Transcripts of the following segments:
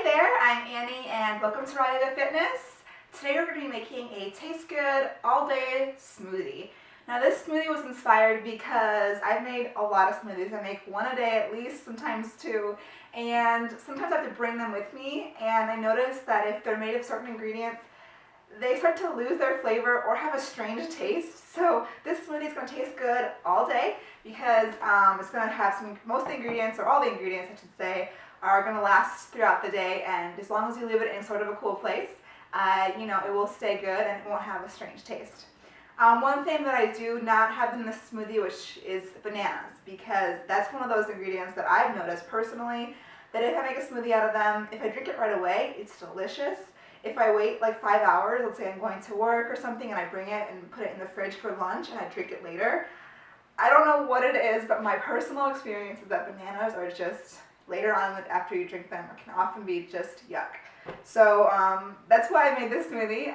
Hey there, I'm Annie and welcome to All Day Fitness. Today we're going to be making a taste good all day smoothie. Now this smoothie was inspired because I've made a lot of smoothies. I make one a day at least, sometimes two, and sometimes I have to bring them with me, and I noticed that if they're made of certain ingredients, they start to lose their flavor or have a strange taste. So this smoothie is going to taste good all day because it's going to have most of the ingredients, or all the ingredients I should say, are going to last throughout the day, and as long as you leave it in sort of a cool place, it will stay good and it won't have a strange taste. One thing that I do not have in this smoothie, which is bananas, because that's one of those ingredients that I've noticed personally that if I make a smoothie out of them, if I drink it right away, it's delicious. If I wait like 5 hours, let's say I'm going to work or something and I bring it and put it in the fridge for lunch and I drink it later, I don't know what it is, but my personal experience is that bananas are just, later on after you drink them, can often be just yuck. So that's why I made this smoothie.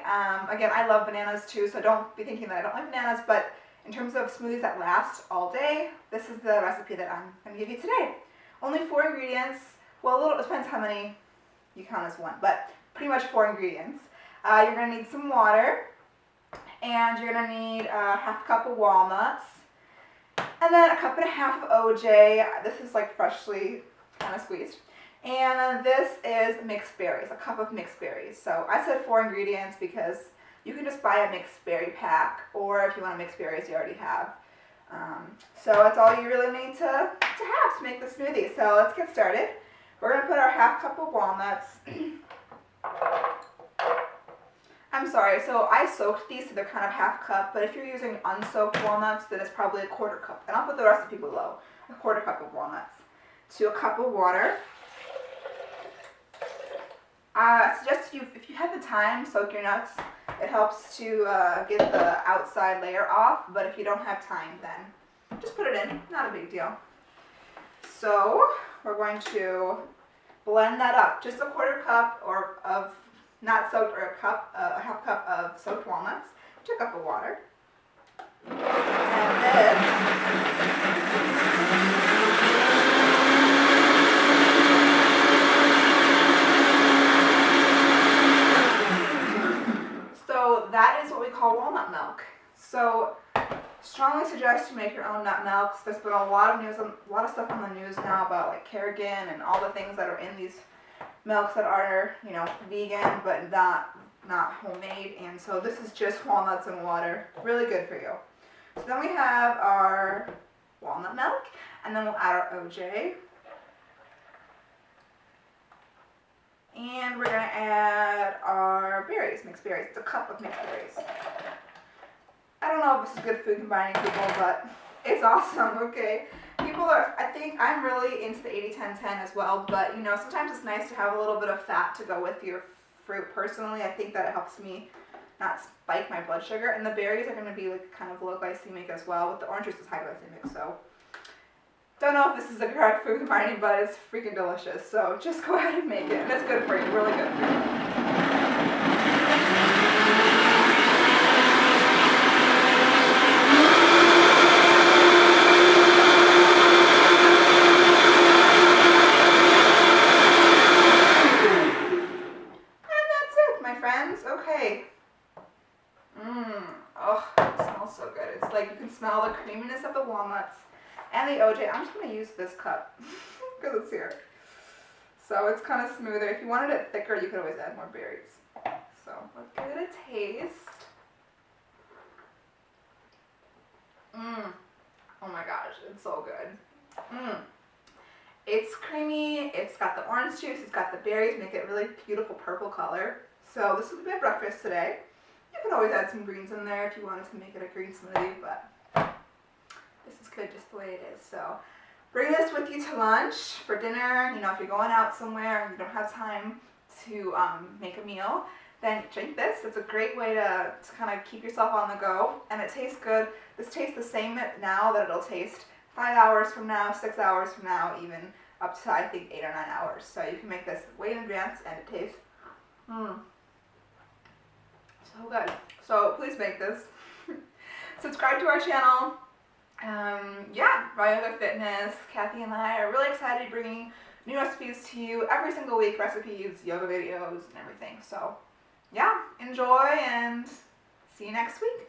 Again, I love bananas too, so don't be thinking that I don't like bananas, but in terms of smoothies that last all day, this is the recipe that I'm going to give you today. Only 4 ingredients. Well, it depends how many you count as one, but pretty much 4 ingredients. You're going to need some water, and you're going to need a half cup of walnuts, and then a cup and a half of OJ. This is like freshly kind of squeezed. And then this is mixed berries, a cup of mixed berries. So I said 4 ingredients because you can just buy a mixed berry pack, or if you want mixed berries, you already have. So that's all you really need to have to make the smoothie. So let's get started. We're going to put our half cup of walnuts. I'm sorry, so I soaked these, so they're kind of half cup, but if you're using unsoaked walnuts, then it's probably a quarter cup. And I'll put the recipe below. A quarter cup of walnuts to a cup of water. I suggest if you have the time, soak your nuts. It helps to get the outside layer off, but if you don't have time, then just put it in. Not a big deal. So we're going to blend that up. Just a quarter cup of not soaked, or a half cup of soaked walnuts to a cup of water. And so that is what we call walnut milk. So strongly suggest you make your own nut milks. There's been a lot of stuff on the news now about like Kerrigan and all the things that are in these milks that are, vegan but not homemade, and so this is just walnuts and water. Really good for you. So then we have our walnut milk, and then we'll add our OJ. And we're going to add our berries, mixed berries. It's a cup of mixed berries. I don't know if this is good food combining, people, but it's awesome, okay? I think I'm really into the 80-10-10 as well, but sometimes it's nice to have a little bit of fat to go with your fruit. Personally, I think that it helps me not spike my blood sugar, and the berries are going to be like kind of low glycemic as well, with the orange juice is high glycemic, so don't know if this is the correct food combining, but it's freaking delicious, so just go ahead and make it, and it's good for you, really good for you. Oh, it smells so good. It's like you can smell the creaminess of the walnuts and the OJ. I'm just going to use this cup because it's here. So it's kind of smoother. If you wanted it thicker, you could always add more berries. So let's give it a taste. Oh my gosh, it's so good. It's creamy. It's got the orange juice. It's got the berries, make it a really beautiful purple color. So this will be my breakfast today. You can always add some greens in there if you wanted to make it a green smoothie, but this is good just the way it is. So bring this with you to lunch, for dinner. If you're going out somewhere and you don't have time to make a meal, then drink this. It's a great way to kind of keep yourself on the go, and it tastes good. This tastes the same now that it'll taste 5 hours from now, 6 hours from now, even up to I think 8 or 9 hours. So you can make this way in advance, and it tastes so good. So please make this. Subscribe to our channel. All Day Fitness. Kathy and I are really excited bringing new recipes to you every single week, recipes, yoga videos, and everything. So yeah, enjoy and see you next week.